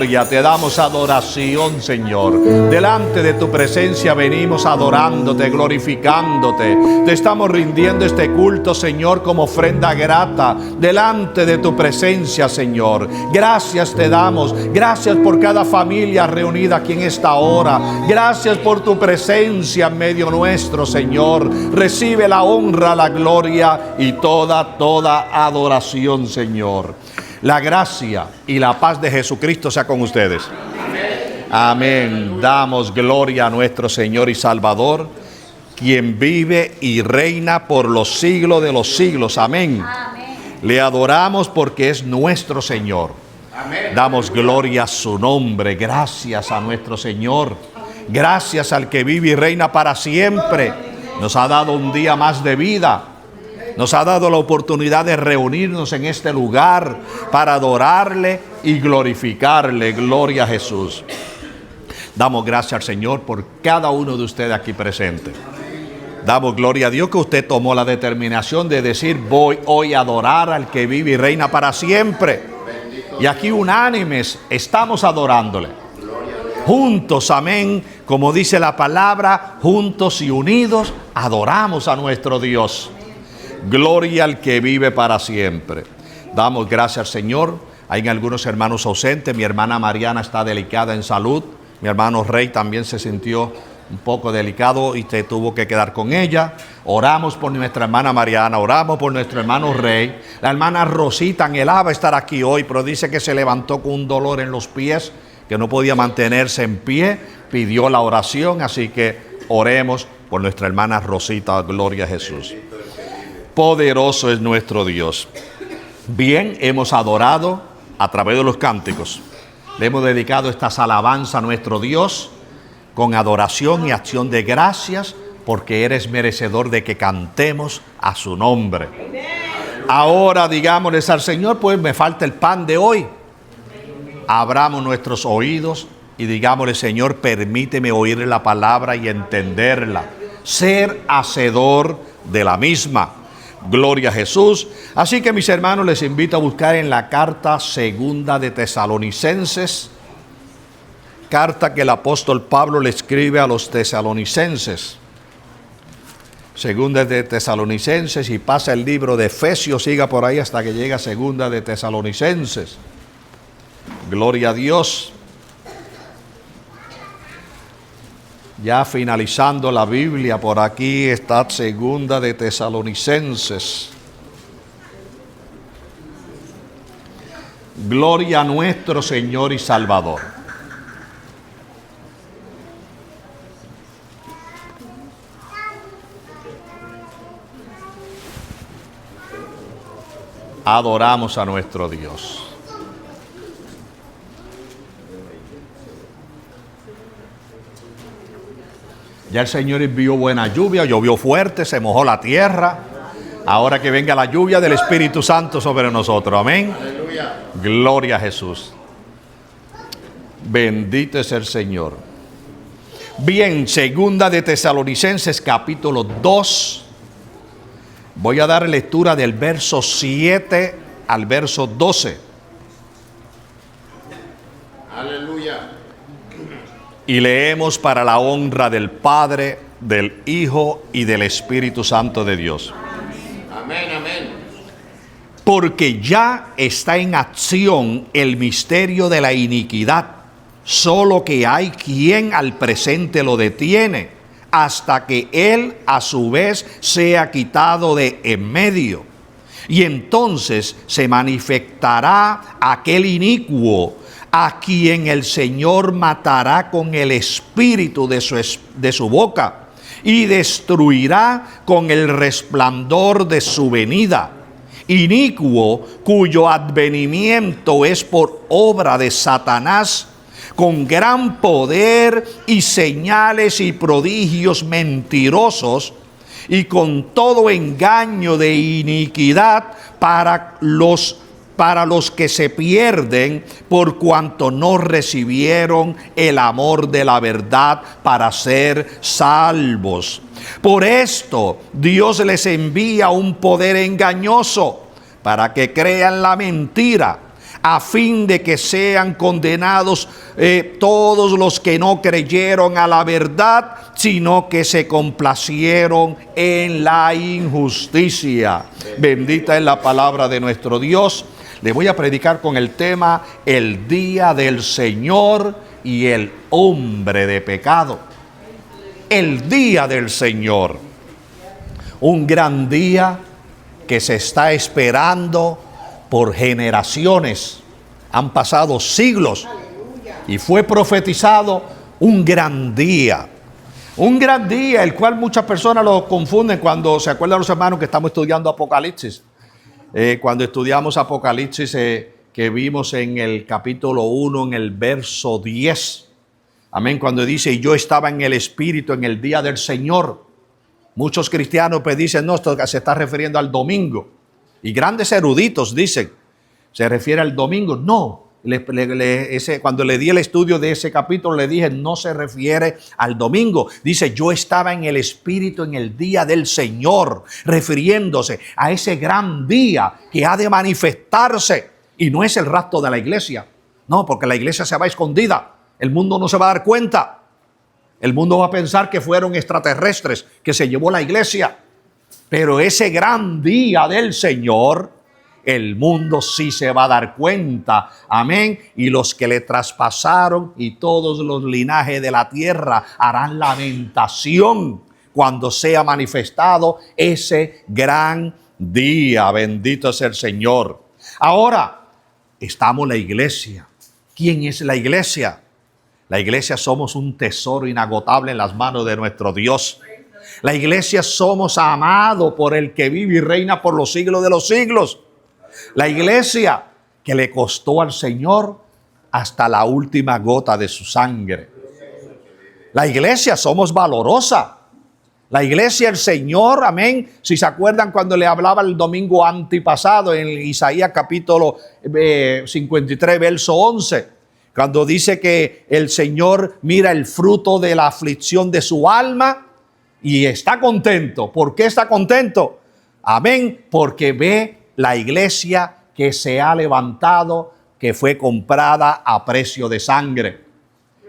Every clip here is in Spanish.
Te damos adoración, Señor. Delante de tu presencia venimos adorándote, glorificándote. Te estamos rindiendo este culto, Señor, como ofrenda grata delante de tu presencia, Señor. Gracias te damos. Gracias por cada familia reunida aquí en esta hora. Gracias por tu presencia en medio nuestro, Señor. Recibe la honra, la gloria y toda adoración, Señor. La gracia y la paz de Jesucristo sea con ustedes. Amén. Damos gloria a nuestro Señor y Salvador, quien vive y reina por los siglos de los siglos. Amén. Le adoramos porque es nuestro Señor. Damos gloria a su nombre. Gracias a nuestro Señor. Gracias al que vive y reina para siempre. Nos ha dado un día más de vida. Nos ha dado la oportunidad de reunirnos en este lugar para adorarle y glorificarle. Gloria a Jesús. Damos gracias al Señor por cada uno de ustedes aquí presentes. Damos gloria a Dios que usted tomó la determinación de decir: voy hoy a adorar al que vive y reina para siempre. Y aquí unánimes estamos adorándole. Juntos, amén. Como dice la palabra, juntos y unidos adoramos a nuestro Dios. Gloria al que vive para siempre. Damos gracias al Señor. Hay algunos hermanos ausentes. Mi hermana Mariana está delicada en salud. Mi hermano Rey también se sintió un poco delicado y se tuvo que quedar con ella. Oramos por nuestra hermana Mariana, oramos por nuestro hermano Rey. La hermana Rosita anhelaba estar aquí hoy, pero dice que se levantó con un dolor en los pies, que no podía mantenerse en pie. Pidió la oración, así que oremos por nuestra hermana Rosita. Gloria a Jesús. Poderoso es nuestro Dios. Bien, hemos adorado a través de los cánticos. Le hemos dedicado estas alabanzas a nuestro Dios con adoración y acción de gracias, porque eres merecedor de que cantemos a su nombre. Ahora digámosles al Señor: pues me falta el pan de hoy. Abramos nuestros oídos y digámosle: Señor, permíteme oír la palabra y entenderla, ser hacedor de la misma. Gloria a Jesús. Así que, mis hermanos, les invito a buscar en la carta segunda de Tesalonicenses, carta que el apóstol Pablo le escribe a los tesalonicenses. Segunda de Tesalonicenses, y pasa el libro de Efesios, siga por ahí hasta que llegue a segunda de Tesalonicenses. Gloria a Dios. Ya finalizando la Biblia, por aquí está segunda de Tesalonicenses. Gloria a nuestro Señor y Salvador. Adoramos a nuestro Dios. Ya el Señor envió buena lluvia, llovió fuerte, se mojó la tierra. Ahora que venga la lluvia del Espíritu Santo sobre nosotros. Amén. Aleluya. Gloria a Jesús. Bendito es el Señor. Bien, segunda de Tesalonicenses capítulo 2. Voy a dar lectura del verso 7 al verso 12. Aleluya. Y leemos para la honra del Padre, del Hijo y del Espíritu Santo de Dios. Amén, amén. Porque ya está en acción el misterio de la iniquidad, solo que hay quien al presente lo detiene, hasta que él a su vez sea quitado de en medio. Y entonces se manifestará aquel inicuo, a quien el Señor matará con el espíritu de su boca y destruirá con el resplandor de su venida. Inicuo, cuyo advenimiento es por obra de Satanás, con gran poder y señales y prodigios mentirosos, y con todo engaño de iniquidad para los que se pierden, por cuanto no recibieron el amor de la verdad para ser salvos. Por esto Dios les envía un poder engañoso para que crean la mentira, a fin de que sean condenados todos los que no creyeron a la verdad, sino que se complacieron en la injusticia. Bendita es la palabra de nuestro Dios. Le voy a predicar con el tema el día del Señor y el hombre de pecado. El día del Señor. Un gran día que se está esperando por generaciones. Han pasado siglos y fue profetizado un gran día. Un gran día, el cual muchas personas lo confunden cuando se acuerdan los hermanos que estamos estudiando Apocalipsis. Cuando estudiamos Apocalipsis, que vimos en el capítulo 1, en el verso 10. Amén, cuando dice, y yo estaba en el Espíritu en el día del Señor. Muchos cristianos pues dicen, no, esto se está refiriendo al domingo. Y grandes eruditos dicen, se refiere al domingo. No, cuando le di el estudio de ese capítulo, le dije, no se refiere al domingo. Dice, yo estaba en el Espíritu en el día del Señor, refiriéndose a ese gran día que ha de manifestarse. Y no es el rapto de la iglesia. No, porque la iglesia se va escondida. El mundo no se va a dar cuenta. El mundo va a pensar que fueron extraterrestres que se llevó la iglesia. Pero ese gran día del Señor, el mundo sí se va a dar cuenta. Amén. Y los que le traspasaron y todos los linajes de la tierra harán lamentación cuando sea manifestado ese gran día. Bendito es el Señor. Ahora, estamos la iglesia. ¿Quién es la iglesia? La iglesia somos un tesoro inagotable en las manos de nuestro Dios. La iglesia somos amados por el que vive y reina por los siglos de los siglos. La iglesia que le costó al Señor hasta la última gota de su sangre. La iglesia somos valorosa. La iglesia, el Señor, amén. Si se acuerdan cuando le hablaba el domingo antipasado en Isaías capítulo 53, verso 11. Cuando dice que el Señor mira el fruto de la aflicción de su alma y está contento. ¿Por qué está contento? Amén. Porque ve la iglesia que se ha levantado, que fue comprada a precio de sangre.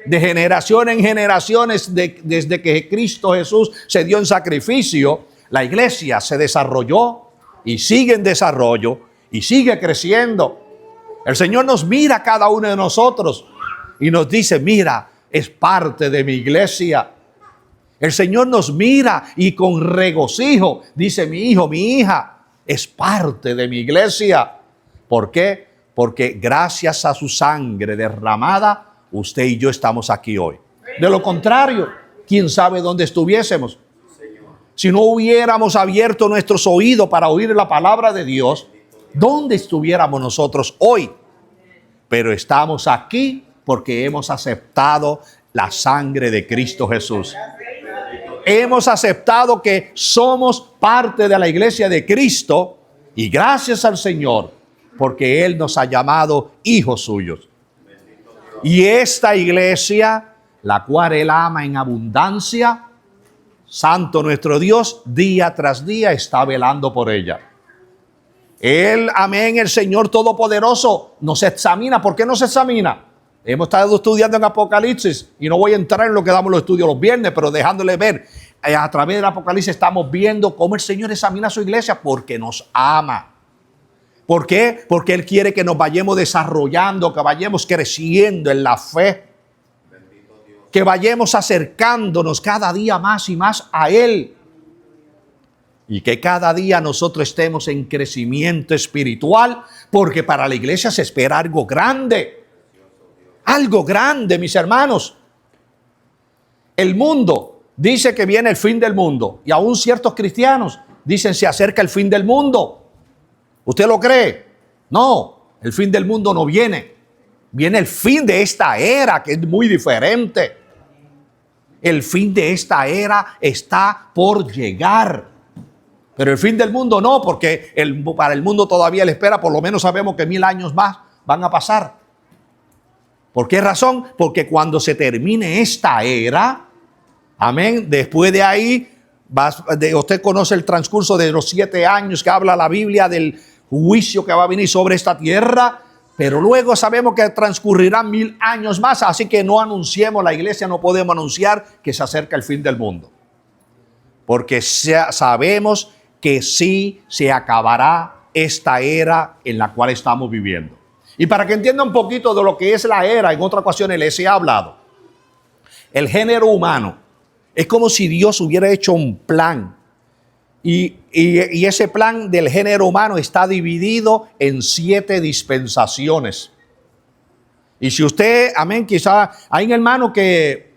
De generación en generaciones, desde que Cristo Jesús se dio en sacrificio, la iglesia se desarrolló y sigue en desarrollo y sigue creciendo. El Señor nos mira a cada uno de nosotros y nos dice, mira, es parte de mi iglesia. El Señor nos mira y con regocijo dice, mi hijo, mi hija, es parte de mi iglesia. ¿Por qué? Porque gracias a su sangre derramada, usted y yo estamos aquí hoy. De lo contrario, ¿quién sabe dónde estuviésemos? Si no hubiéramos abierto nuestros oídos para oír la palabra de Dios, ¿dónde estuviéramos nosotros hoy? Pero estamos aquí porque hemos aceptado la sangre de Cristo Jesús. Hemos aceptado que somos parte de la iglesia de Cristo y gracias al Señor porque Él nos ha llamado hijos suyos. Y esta iglesia, la cual Él ama en abundancia, Santo nuestro Dios, día tras día está velando por ella. Él, amén, el Señor Todopoderoso nos examina. ¿Por qué nos examina? Hemos estado estudiando en Apocalipsis y no voy a entrar en lo que damos los estudios los viernes, pero dejándole ver, a través del Apocalipsis estamos viendo cómo el Señor examina a su iglesia porque nos ama. ¿Por qué? Porque Él quiere que nos vayamos desarrollando, que vayamos creciendo en la fe, que vayamos acercándonos cada día más y más a Él. Y que cada día nosotros estemos en crecimiento espiritual, porque para la iglesia se espera algo grande. Algo grande, mis hermanos. El mundo dice que viene el fin del mundo. Y aún ciertos cristianos dicen se acerca el fin del mundo. ¿Usted lo cree? No, el fin del mundo no viene. Viene el fin de esta era, que es muy diferente. El fin de esta era está por llegar. Pero el fin del mundo no, porque para el mundo todavía le espera, por lo menos sabemos que 1000 años más van a pasar. ¿Por qué razón? Porque cuando se termine esta era, amén, después de ahí, usted conoce el transcurso de los 7 años que habla la Biblia del juicio que va a venir sobre esta tierra. Pero luego sabemos que transcurrirán 1000 años más, así que no anunciemos, la iglesia no podemos anunciar que se acerca el fin del mundo. Porque sabemos que sí se acabará esta era en la cual estamos viviendo. Y para que entienda un poquito de lo que es la era, en otra ocasión les he hablado. El género humano es como si Dios hubiera hecho un plan. Y ese plan del género humano está dividido en 7 dispensaciones. Y si usted, amén, quizá hay un hermano que,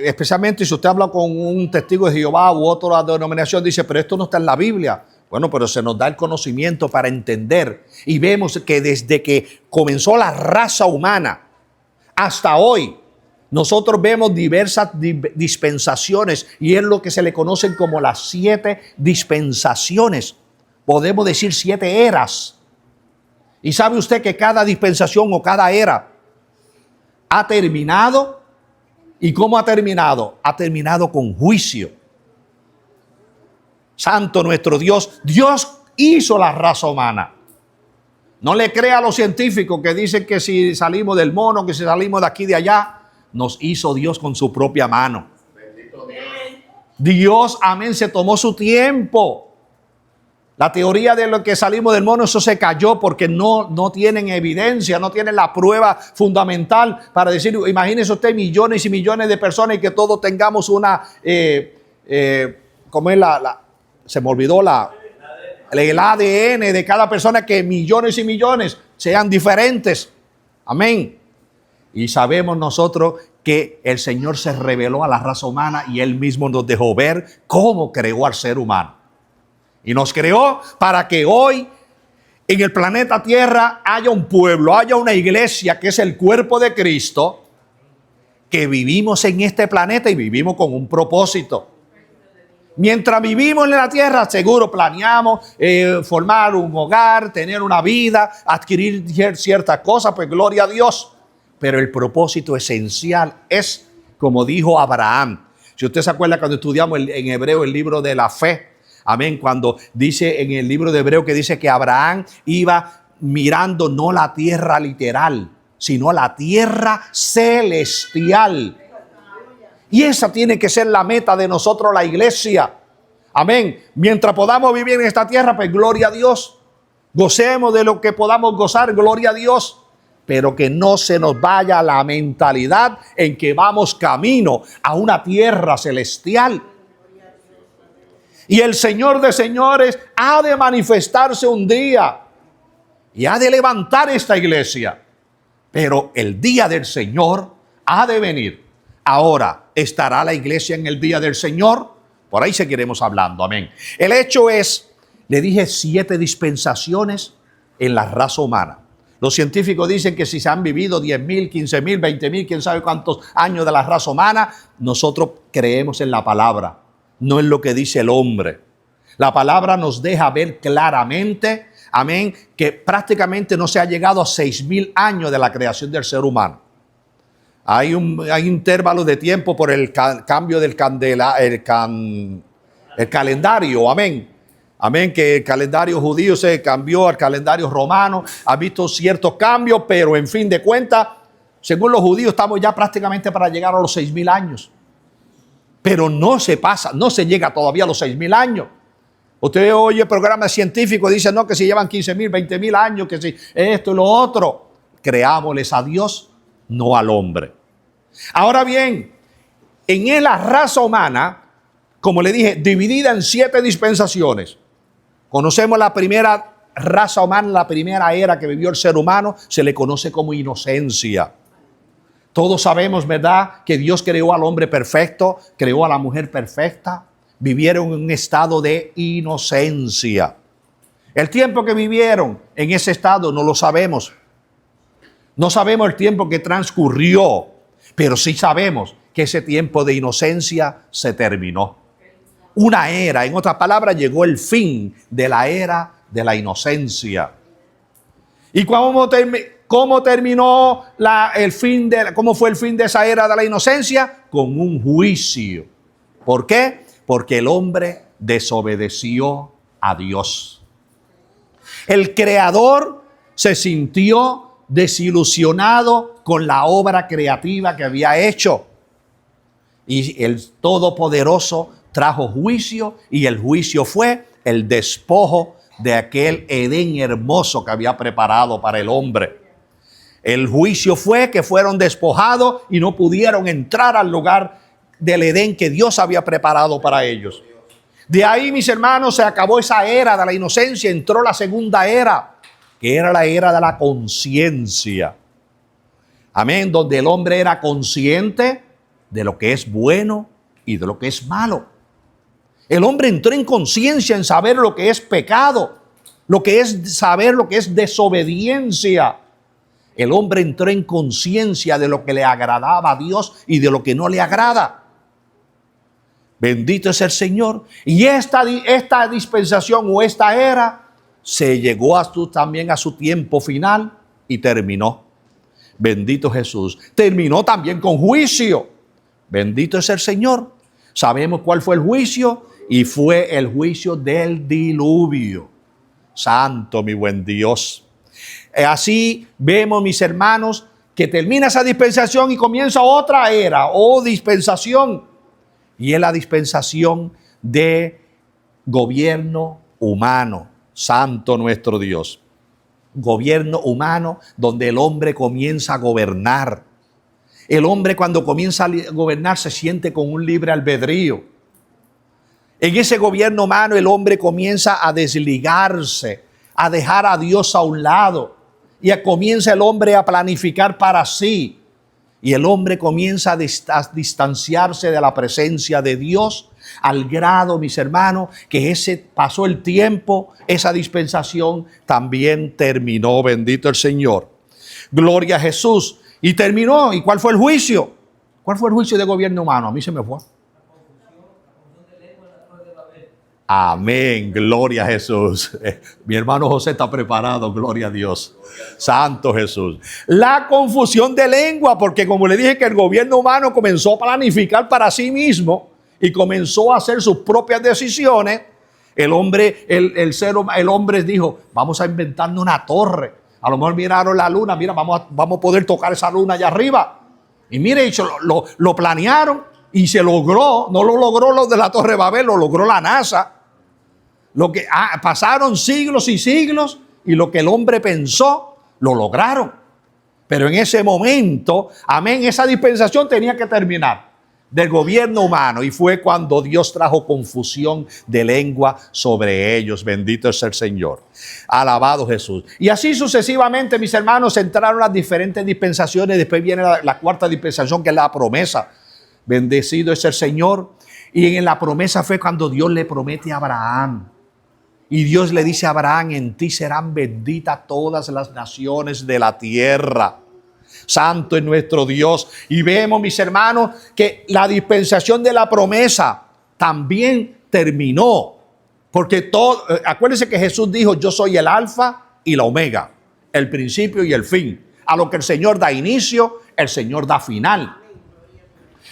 especialmente si usted habla con un testigo de Jehová u otra denominación, dice, pero esto no está en la Biblia. Bueno, pero se nos da el conocimiento para entender. Y vemos que desde que comenzó la raza humana hasta hoy, nosotros vemos diversas dispensaciones y es lo que se le conocen como las 7 dispensaciones. Podemos decir 7 eras. Y sabe usted que cada dispensación o cada era ha terminado. ¿Y cómo ha terminado? Ha terminado con juicio. Santo nuestro Dios. Dios hizo la raza humana. No le crea a los científicos que dicen que si salimos del mono, que si salimos de aquí, de allá. Nos hizo Dios con su propia mano. Bendito Dios. Dios, amén, se tomó su tiempo. La teoría de lo que salimos del mono, eso se cayó porque no tienen evidencia, no tienen la prueba fundamental para decir, imagínese usted millones y millones de personas y que todos tengamos una, ¿cómo es se me olvidó el ADN de cada persona, que millones y millones sean diferentes. Amén. Y sabemos nosotros que el Señor se reveló a la raza humana y Él mismo nos dejó ver cómo creó al ser humano. Y nos creó para que hoy en el planeta Tierra haya un pueblo, haya una iglesia que es el cuerpo de Cristo, que vivimos en este planeta y vivimos con un propósito. Mientras vivimos en la tierra, seguro planeamos formar un hogar, tener una vida, adquirir ciertas cosas, pues gloria a Dios. Pero el propósito esencial es, como dijo Abraham. Si usted se acuerda cuando estudiamos en Hebreo el libro de la fe, amén, cuando dice en el libro de Hebreo que dice que Abraham iba mirando no la tierra literal, sino la tierra celestial. Y esa tiene que ser la meta de nosotros, la iglesia. Amén. Mientras podamos vivir en esta tierra, pues gloria a Dios. Gocemos de lo que podamos gozar, gloria a Dios. Pero que no se nos vaya la mentalidad en que vamos camino a una tierra celestial. Y el Señor de señores ha de manifestarse un día y ha de levantar esta iglesia. Pero el día del Señor ha de venir. Ahora, ¿estará la iglesia en el día del Señor? Por ahí seguiremos hablando, amén. El hecho es, le dije 7 dispensaciones en la raza humana. Los científicos dicen que si se han vivido 10,000, 15,000, 20,000, quién sabe cuántos años de la raza humana, nosotros creemos en la palabra, no en lo que dice el hombre. La palabra nos deja ver claramente, amén, que prácticamente no se ha llegado a 6,000 años de la creación del ser humano. Hay intervalos de tiempo por el cambio del calendario, amén. Amén, que el calendario judío se cambió al calendario romano. Ha visto ciertos cambios, pero en fin de cuentas, según los judíos, estamos ya prácticamente para llegar a los 6,000 años. Pero no se pasa, no se llega todavía a los 6,000 años. Usted oye programas científicos, dicen no, que si llevan 15,000, 20,000 años, que si esto y lo otro. Creámosles a Dios, no al hombre. Ahora bien, en la raza humana, como le dije, dividida en 7 dispensaciones. Conocemos la primera raza humana, la primera era que vivió el ser humano, se le conoce como inocencia. Todos sabemos, ¿verdad?, que Dios creó al hombre perfecto, creó a la mujer perfecta, vivieron en un estado de inocencia. El tiempo que vivieron en ese estado no lo sabemos. No sabemos el tiempo que transcurrió, pero sí sabemos que ese tiempo de inocencia se terminó. Una era, en otras palabras, llegó el fin de la era de la inocencia. ¿Y cómo terminó cómo fue el fin de esa era de la inocencia? Con un juicio. ¿Por qué? Porque el hombre desobedeció a Dios. El Creador se sintió desilusionado con la obra creativa que había hecho. Y el Todopoderoso trajo juicio, y el juicio fue el despojo de aquel Edén hermoso que había preparado para el hombre. El juicio fue que fueron despojados y no pudieron entrar al lugar del Edén que Dios había preparado para ellos. De ahí, mis hermanos, se acabó esa era de la inocencia, entró la segunda era, que era la era de la conciencia. Amén, donde el hombre era consciente de lo que es bueno y de lo que es malo. El hombre entró en conciencia, en saber lo que es pecado, lo que es saber lo que es desobediencia. El hombre entró en conciencia de lo que le agradaba a Dios y de lo que no le agrada. Bendito es el Señor. Y esta dispensación o esta era se llegó también a su tiempo final y terminó. Bendito Jesús. Terminó también con juicio. Bendito es el Señor. Sabemos cuál fue el juicio, y fue el juicio del diluvio. Santo, mi buen Dios. Así vemos, mis hermanos, que termina esa dispensación y comienza otra era o dispensación. Y es la dispensación de gobierno humano. Santo nuestro Dios. Gobierno humano donde el hombre comienza a gobernar. El hombre, cuando comienza a gobernar, se siente con un libre albedrío. En ese gobierno humano el hombre comienza a desligarse, a dejar a Dios a un lado, y comienza el hombre a planificar para sí. Y el hombre comienza a distanciarse de la presencia de Dios, al grado, mis hermanos, que pasó el tiempo, esa dispensación también terminó. Bendito el Señor. Gloria a Jesús. Y terminó. ¿Y cuál fue el juicio? ¿Cuál fue el juicio de gobierno humano? A mí se me fue. Amén, gloria a Jesús. Mi hermano José está preparado, gloria a Dios. Santo Jesús. La confusión de lengua, porque como le dije que el gobierno humano comenzó a planificar para sí mismo y comenzó a hacer sus propias decisiones. El hombre dijo, vamos a inventarnos una torre. A lo mejor miraron la luna, mira, vamos a poder tocar esa luna allá arriba. Y mire, lo planearon y se logró. No lo logró los de la Torre Babel, lo logró la NASA. Pasaron siglos y siglos, y lo que el hombre pensó, lo lograron. Pero en ese momento, amén, esa dispensación tenía que terminar del gobierno humano, y fue cuando Dios trajo confusión de lengua sobre ellos. Bendito es el Señor. Alabado Jesús. Y así sucesivamente, mis hermanos, entraron las diferentes dispensaciones. Después viene la cuarta dispensación, que es la promesa. Bendecido es el Señor. Y en la promesa fue cuando Dios le promete a Abraham. Y Dios le dice a Abraham, en ti serán benditas todas las naciones de la tierra. Santo es nuestro Dios. Y vemos, mis hermanos, que la dispensación de la promesa también terminó. Porque acuérdense que Jesús dijo, yo soy el alfa y la omega, el principio y el fin. A lo que el Señor da inicio, el Señor da final.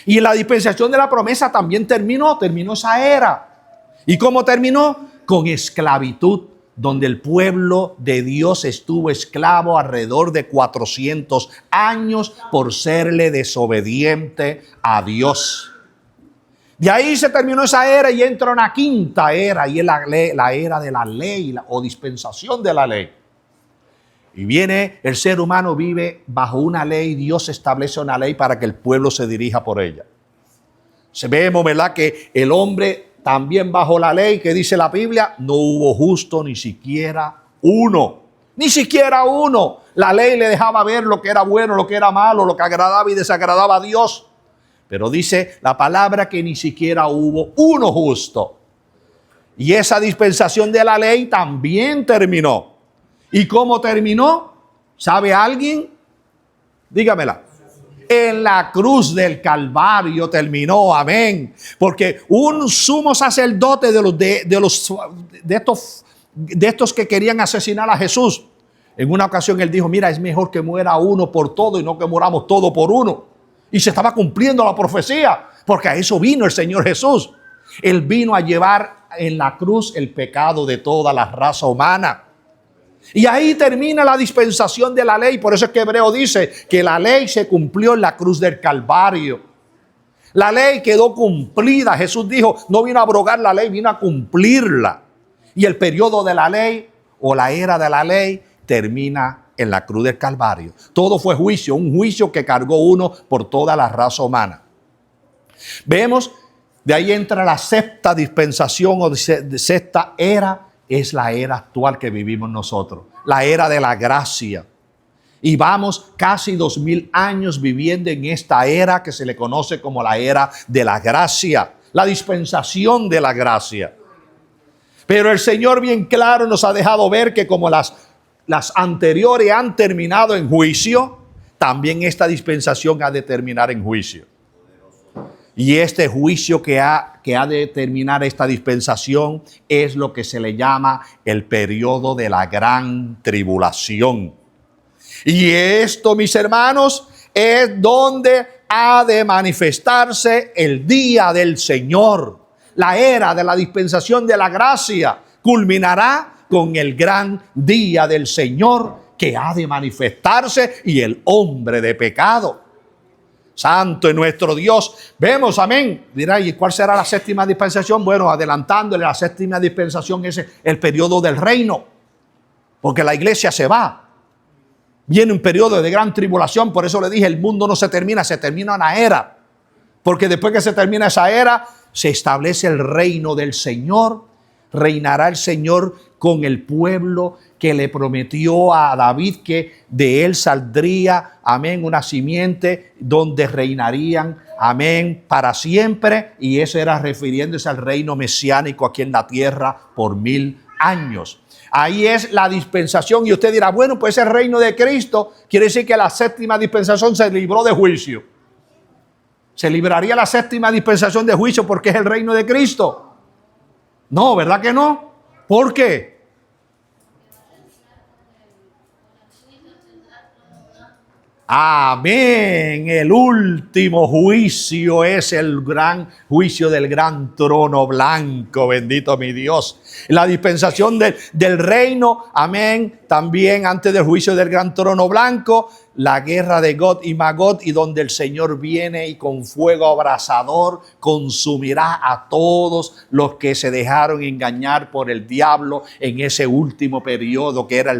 Y la dispensación de la promesa también terminó esa era. ¿Y cómo terminó? Con esclavitud, donde el pueblo de Dios estuvo esclavo alrededor de 400 años por serle desobediente a Dios. De ahí se terminó esa era y entra una quinta era, y es la era de la ley o dispensación de la ley. Y viene, el ser humano vive bajo una ley, Dios establece una ley para que el pueblo se dirija por ella. Vemos, ¿verdad?, que el hombre también bajo la ley, que dice la Biblia, no hubo justo ni siquiera uno. Ni siquiera uno. La ley le dejaba ver lo que era bueno, lo que era malo, lo que agradaba y desagradaba a Dios. Pero dice la palabra que ni siquiera hubo uno justo. Y esa dispensación de la ley también terminó. ¿Y cómo terminó? ¿Sabe alguien? Dígamela. En la cruz del Calvario terminó, amén. Porque un sumo sacerdote de estos que querían asesinar a Jesús, en una ocasión él dijo, mira, es mejor que muera uno por todo y no que muramos todo por uno. Y se estaba cumpliendo la profecía, porque a eso vino el Señor Jesús. Él vino a llevar en la cruz el pecado de toda la raza humana. Y ahí termina la dispensación de la ley. Por eso es que Hebreo dice que la ley se cumplió en la cruz del Calvario. La ley quedó cumplida. Jesús dijo, no vino a abrogar la ley, vino a cumplirla. Y el periodo de la ley o la era de la ley termina en la cruz del Calvario. Todo fue juicio, un juicio que cargó uno por toda la raza humana. Vemos, de ahí entra la sexta dispensación o sexta era, es la era actual que vivimos nosotros, la era de la gracia. Y vamos casi 2000 años viviendo en esta era que se le conoce como la era de la gracia, la dispensación de la gracia. Pero el Señor bien claro nos ha dejado ver que como las anteriores han terminado en juicio, también esta dispensación ha de terminar en juicio. Y este juicio que ha de terminar esta dispensación es lo que se le llama el periodo de la gran tribulación. Y esto, mis hermanos, es donde ha de manifestarse el día del Señor. La era de la dispensación de la gracia culminará con el gran día del Señor que ha de manifestarse y el hombre de pecado. Santo es nuestro Dios. Vemos, amén. Dirá, ¿y cuál será la séptima dispensación? Bueno, adelantándole, la séptima dispensación es el periodo del reino. Porque la iglesia se va. Viene un periodo de gran tribulación. Por eso le dije, el mundo no se termina una era. Porque después que se termina esa era, se establece el reino del Señor. Reinará el Señor con el pueblo que le prometió a David que de él saldría, amén, una simiente donde reinarían, amén, para siempre. Y eso era refiriéndose al reino mesiánico aquí en la tierra por 1000 años. Ahí es la dispensación. Y usted dirá, bueno, pues el reino de Cristo quiere decir que la séptima dispensación se libró de juicio. Se libraría la séptima dispensación de juicio porque es el reino de Cristo. No, ¿verdad que no? ¿Por qué? Amén. El último juicio es el gran juicio del gran trono blanco. Bendito mi Dios. La dispensación del reino. Amén. También antes del juicio del gran trono blanco, la guerra de Gog y Magog, y donde el Señor viene y con fuego abrasador consumirá a todos los que se dejaron engañar por el diablo en ese último periodo que era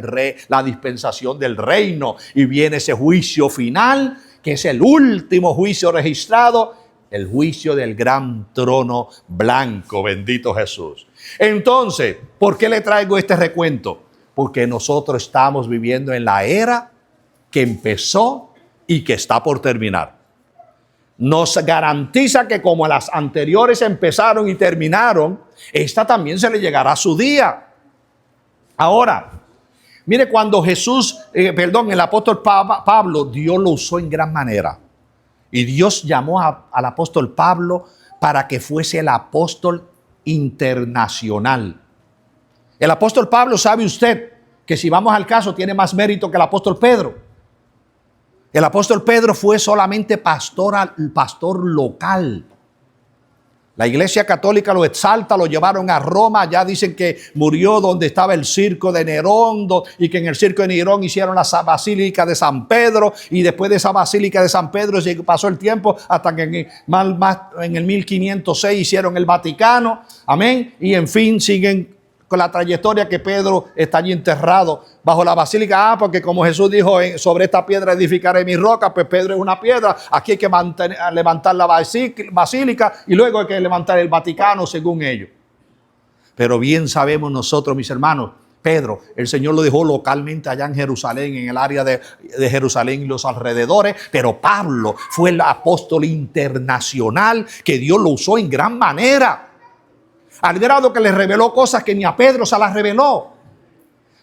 la dispensación del reino. Y viene ese juicio final, que es el último juicio registrado, el juicio del gran trono blanco. Bendito Jesús. Entonces, ¿por qué le traigo este recuento? Porque nosotros estamos viviendo en la era que empezó y que está por terminar. Nos garantiza que como las anteriores empezaron y terminaron, esta también se le llegará a su día. Ahora, mire, cuando el apóstol Pablo, Dios lo usó en gran manera. Y Dios llamó al apóstol Pablo para que fuese el apóstol internacional. El apóstol Pablo, sabe usted que si vamos al caso, tiene más mérito que el apóstol Pedro. El apóstol Pedro fue solamente pastor local. La iglesia católica lo exalta, lo llevaron a Roma, ya dicen que murió donde estaba el circo de Nerón, y que en el circo de Nerón hicieron la basílica de San Pedro, y después de esa basílica de San Pedro pasó el tiempo hasta que en el 1506 hicieron el Vaticano, amén, y en fin siguen con la trayectoria que Pedro está allí enterrado bajo la basílica. Porque como Jesús dijo, sobre esta piedra edificaré mi roca, pues Pedro es una piedra. Aquí hay que levantar la basílica y luego hay que levantar el Vaticano según ellos. Pero bien sabemos nosotros, mis hermanos, Pedro, el Señor lo dejó localmente allá en Jerusalén, en el área de Jerusalén y los alrededores. Pero Pablo fue el apóstol internacional que Dios lo usó en gran manera. Al grado que le reveló cosas que ni a Pedro se las reveló.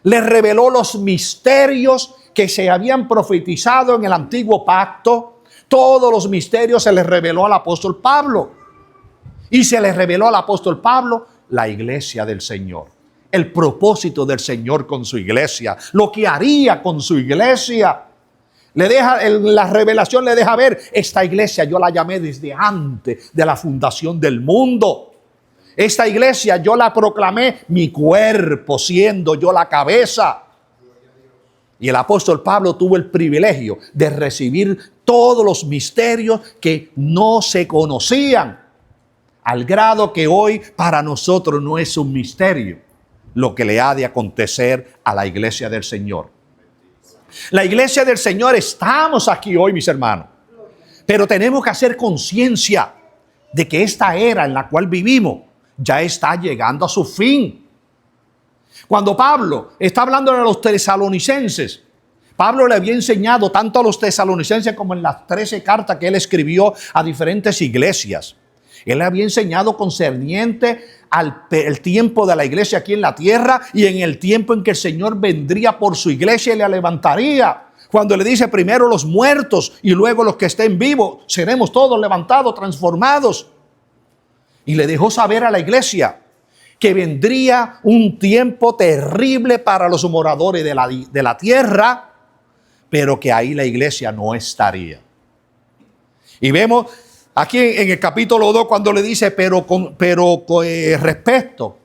Le reveló los misterios que se habían profetizado en el antiguo pacto. Todos los misterios se les reveló al apóstol Pablo. Y se les reveló al apóstol Pablo la iglesia del Señor. El propósito del Señor con su iglesia. Lo que haría con su iglesia. La revelación le deja ver, esta iglesia yo la llamé desde antes de la fundación del mundo. Esta iglesia yo la proclamé mi cuerpo, siendo yo la cabeza. Y el apóstol Pablo tuvo el privilegio de recibir todos los misterios que no se conocían, al grado que hoy para nosotros no es un misterio lo que le ha de acontecer a la iglesia del Señor. La iglesia del Señor, estamos aquí hoy, mis hermanos, pero tenemos que hacer conciencia de que esta era en la cual vivimos ya está llegando a su fin. Cuando Pablo está hablando a los tesalonicenses, Pablo le había enseñado tanto a los tesalonicenses como en las 13 cartas que él escribió a diferentes iglesias. Él le había enseñado concerniente el tiempo de la iglesia aquí en la tierra y en el tiempo en que el Señor vendría por su iglesia y la levantaría. Cuando le dice primero los muertos y luego los que estén vivos, seremos todos levantados, transformados. Y le dejó saber a la iglesia que vendría un tiempo terrible para los moradores de la tierra, pero que ahí la iglesia no estaría. Y vemos aquí en el capítulo 2 cuando le dice, pero respecto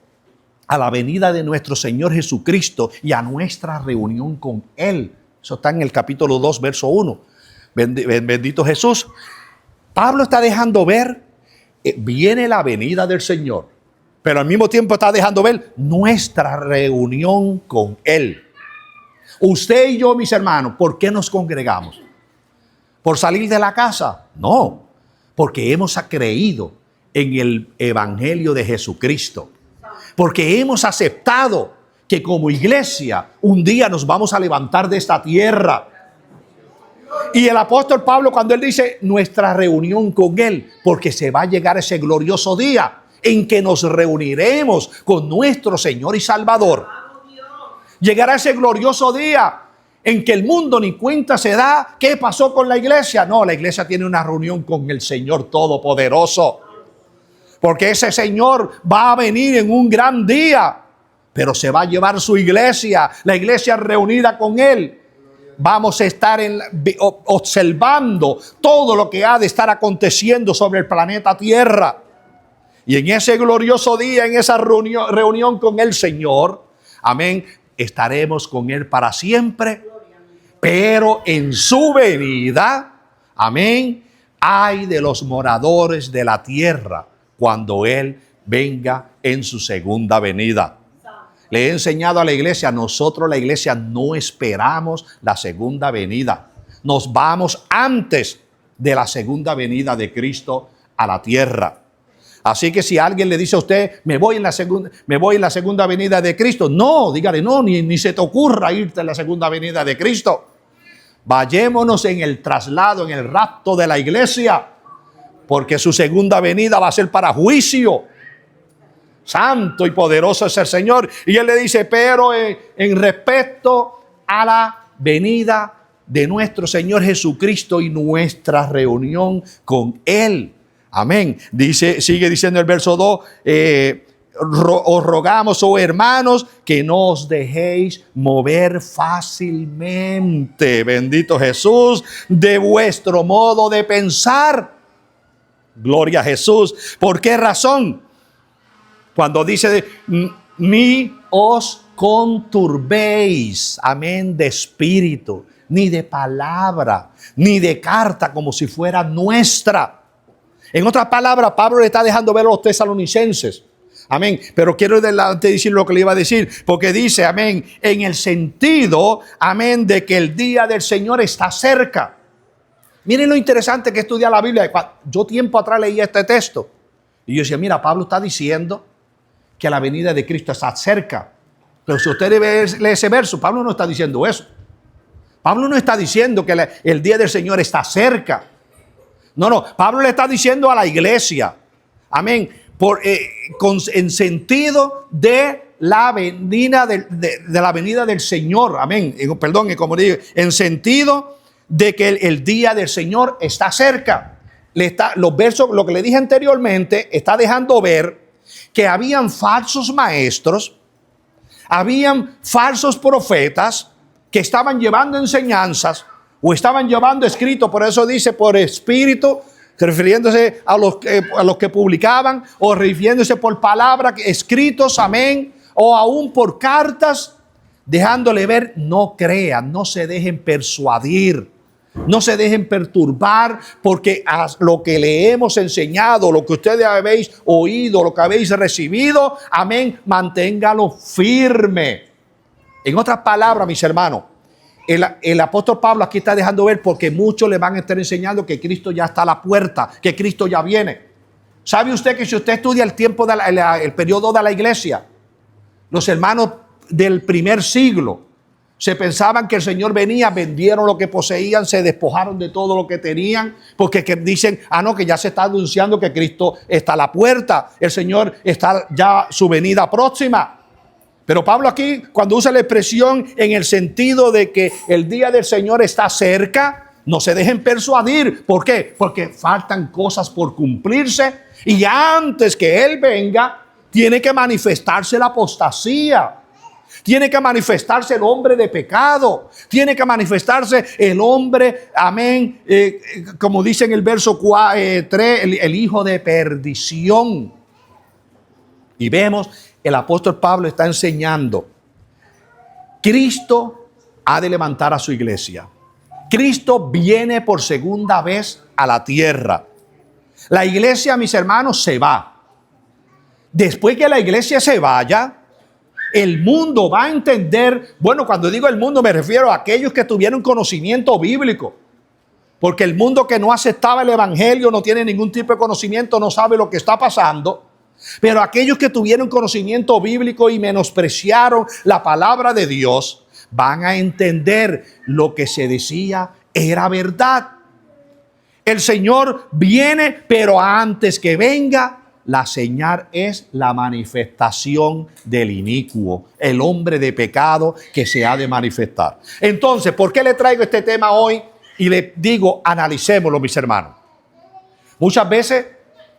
a la venida de nuestro Señor Jesucristo y a nuestra reunión con Él. Eso está en el capítulo 2, verso 1. Bendito Jesús. Pablo está dejando ver, viene la venida del Señor, pero al mismo tiempo está dejando ver nuestra reunión con Él. Usted y yo, mis hermanos, ¿por qué nos congregamos? ¿Por salir de la casa? No, porque hemos creído en el Evangelio de Jesucristo. Porque hemos aceptado que como iglesia un día nos vamos a levantar de esta tierra. Y el apóstol Pablo, cuando él dice nuestra reunión con Él, porque se va a llegar ese glorioso día en que nos reuniremos con nuestro Señor y Salvador. Llegará ese glorioso día en que el mundo ni cuenta se da qué pasó con la iglesia. No, la iglesia tiene una reunión con el Señor Todopoderoso. Porque ese Señor va a venir en un gran día, pero se va a llevar su iglesia, la iglesia reunida con Él. Vamos a estar observando todo lo que ha de estar aconteciendo sobre el planeta Tierra. Y en ese glorioso día, en esa reunión con el Señor, amén, estaremos con Él para siempre. Pero en su venida, amén, ay de los moradores de la tierra cuando Él venga en su segunda venida. Le he enseñado a la iglesia, nosotros la iglesia no esperamos la segunda venida. Nos vamos antes de la segunda venida de Cristo a la tierra. Así que si alguien le dice a usted, me voy en la segunda venida de Cristo, no, dígale, no, ni se te ocurra irte en la segunda venida de Cristo. Vayémonos en el traslado, en el rapto de la iglesia, porque su segunda venida va a ser para juicio. Santo y poderoso es el Señor. Y Él le dice, pero en respecto a la venida de nuestro Señor Jesucristo y nuestra reunión con Él. Amén. Sigue diciendo el verso 2, os rogamos, oh hermanos, que no os dejéis mover fácilmente, bendito Jesús, de vuestro modo de pensar. Gloria a Jesús. ¿Por qué razón? Cuando dice, ni os conturbéis, amén, de espíritu, ni de palabra, ni de carta como si fuera nuestra. En otras palabras, Pablo le está dejando ver a los tesalonicenses. Amén. Pero quiero adelante decir lo que le iba a decir. Porque dice, amén, en el sentido, amén, de que el día del Señor está cerca. Miren lo interesante que estudia la Biblia. Yo tiempo atrás leía este texto. Y yo decía, mira, Pablo está diciendo que la venida de Cristo está cerca. Pero si usted lee ese verso, Pablo no está diciendo eso. Pablo no está diciendo que el día del Señor está cerca. No, Pablo le está diciendo a la iglesia, amén, en sentido de la venida de la venida del Señor, amén, perdón, como digo, en sentido de que el día del Señor está cerca. Los versos, lo que le dije anteriormente, está dejando ver que habían falsos maestros, habían falsos profetas que estaban llevando enseñanzas o estaban llevando escrito, por eso dice por espíritu, refiriéndose a los que publicaban, o refiriéndose por palabra, escritos, amén, o aún por cartas dejándole ver, no crean, no se dejen persuadir. No se dejen perturbar porque a lo que le hemos enseñado, lo que ustedes habéis oído, lo que habéis recibido, amén, manténgalo firme. En otras palabras, mis hermanos, el apóstol Pablo aquí está dejando ver porque muchos le van a estar enseñando que Cristo ya está a la puerta, que Cristo ya viene. ¿Sabe usted que si usted estudia el tiempo el periodo de la iglesia, los hermanos del primer siglo se pensaban que el Señor venía, vendieron lo que poseían, se despojaron de todo lo que tenían, porque dicen, no, que ya se está anunciando que Cristo está a la puerta, el Señor está ya su venida próxima. Pero Pablo aquí, cuando usa la expresión en el sentido de que el día del Señor está cerca, no se dejen persuadir. ¿Por qué? Porque faltan cosas por cumplirse y antes que Él venga, tiene que manifestarse la apostasía. Tiene que manifestarse el hombre de pecado. Tiene que manifestarse el hombre, amén, como dice en el verso 3, el hijo de perdición. Y vemos, el apóstol Pablo está enseñando. Cristo ha de levantar a su iglesia. Cristo viene por segunda vez a la tierra. La iglesia, mis hermanos, se va. Después que la iglesia se vaya, el mundo va a entender, bueno, cuando digo el mundo me refiero a aquellos que tuvieron conocimiento bíblico, porque el mundo que no aceptaba el evangelio no tiene ningún tipo de conocimiento, no sabe lo que está pasando, pero aquellos que tuvieron conocimiento bíblico y menospreciaron la palabra de Dios, van a entender lo que se decía era verdad. El Señor viene, pero antes que venga, la señal es la manifestación del inicuo, el hombre de pecado que se ha de manifestar. Entonces, ¿por qué le traigo este tema hoy? Y le digo, analicémoslo, mis hermanos. Muchas veces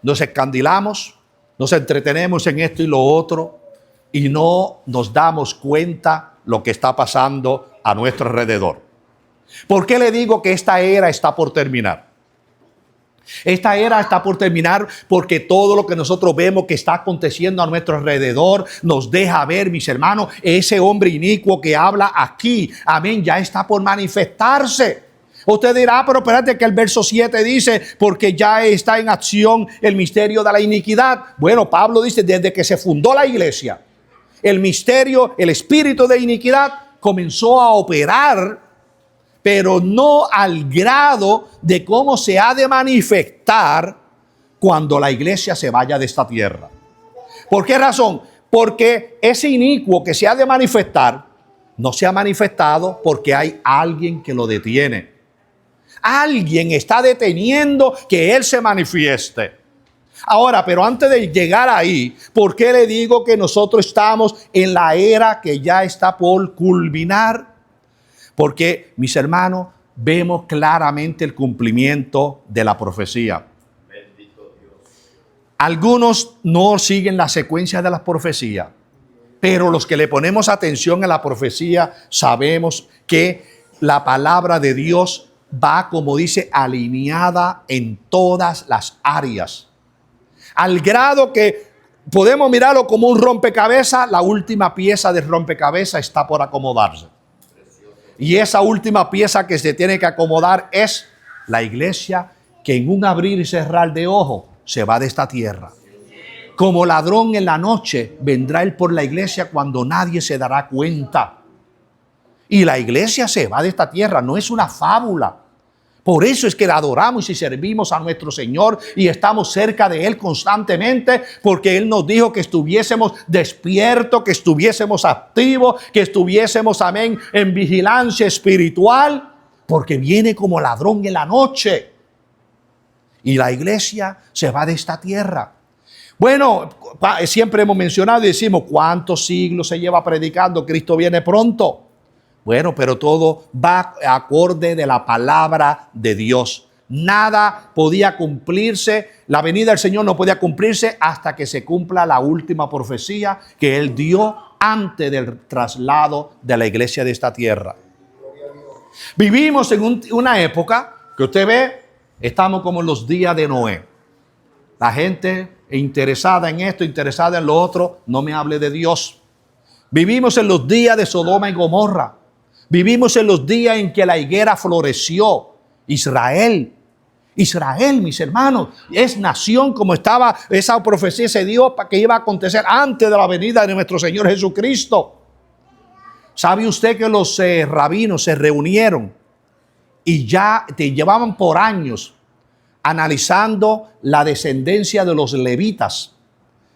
nos escandilamos, nos entretenemos en esto y lo otro y no nos damos cuenta lo que está pasando a nuestro alrededor. ¿Por qué le digo que esta era está por terminar? Esta era está por terminar porque todo lo que nosotros vemos que está aconteciendo a nuestro alrededor nos deja ver, mis hermanos, ese hombre inicuo que habla aquí, amén, ya está por manifestarse. Usted dirá, pero espérate que el verso 7 dice, porque ya está en acción el misterio de la iniquidad. Bueno, Pablo dice, desde que se fundó la iglesia, el misterio, el espíritu de iniquidad comenzó a operar, pero no al grado de cómo se ha de manifestar cuando la iglesia se vaya de esta tierra. ¿Por qué razón? Porque ese inicuo que se ha de manifestar no se ha manifestado porque hay alguien que lo detiene. Alguien está deteniendo que Él se manifieste. Ahora, pero antes de llegar ahí, ¿por qué le digo que nosotros estamos en la era que ya está por culminar? Porque, mis hermanos, vemos claramente el cumplimiento de la profecía. Bendito Dios. Algunos no siguen la secuencia de las profecías, pero los que le ponemos atención a la profecía sabemos que la palabra de Dios va, como dice, alineada en todas las áreas. Al grado que podemos mirarlo como un rompecabezas, la última pieza del rompecabezas está por acomodarse. Y esa última pieza que se tiene que acomodar es la iglesia que en un abrir y cerrar de ojos se va de esta tierra. Como ladrón en la noche vendrá Él por la iglesia cuando nadie se dará cuenta. Y la iglesia se va de esta tierra, no es una fábula. Por eso es que la adoramos y servimos a nuestro Señor y estamos cerca de Él constantemente, porque Él nos dijo que estuviésemos despiertos, que estuviésemos activos, que estuviésemos, amén, en vigilancia espiritual, porque viene como ladrón en la noche. Y la iglesia se va de esta tierra. Bueno, siempre hemos mencionado y decimos, ¿cuántos siglos se lleva predicando? Cristo viene pronto. Bueno, pero todo va acorde de la palabra de Dios. Nada podía cumplirse, la venida del Señor no podía cumplirse hasta que se cumpla la última profecía que Él dio antes del traslado de la iglesia de esta tierra. Vivimos en una época que usted ve, estamos como en los días de Noé. La gente interesada en esto, interesada en lo otro, no me hable de Dios. Vivimos en los días de Sodoma y Gomorra. Vivimos en los días en que la higuera floreció. Israel, mis hermanos, es nación como estaba, esa profecía se dio para que iba a acontecer antes de la venida de nuestro Señor Jesucristo. ¿Sabe usted que los rabinos se reunieron y ya te llevaban por años analizando la descendencia de los levitas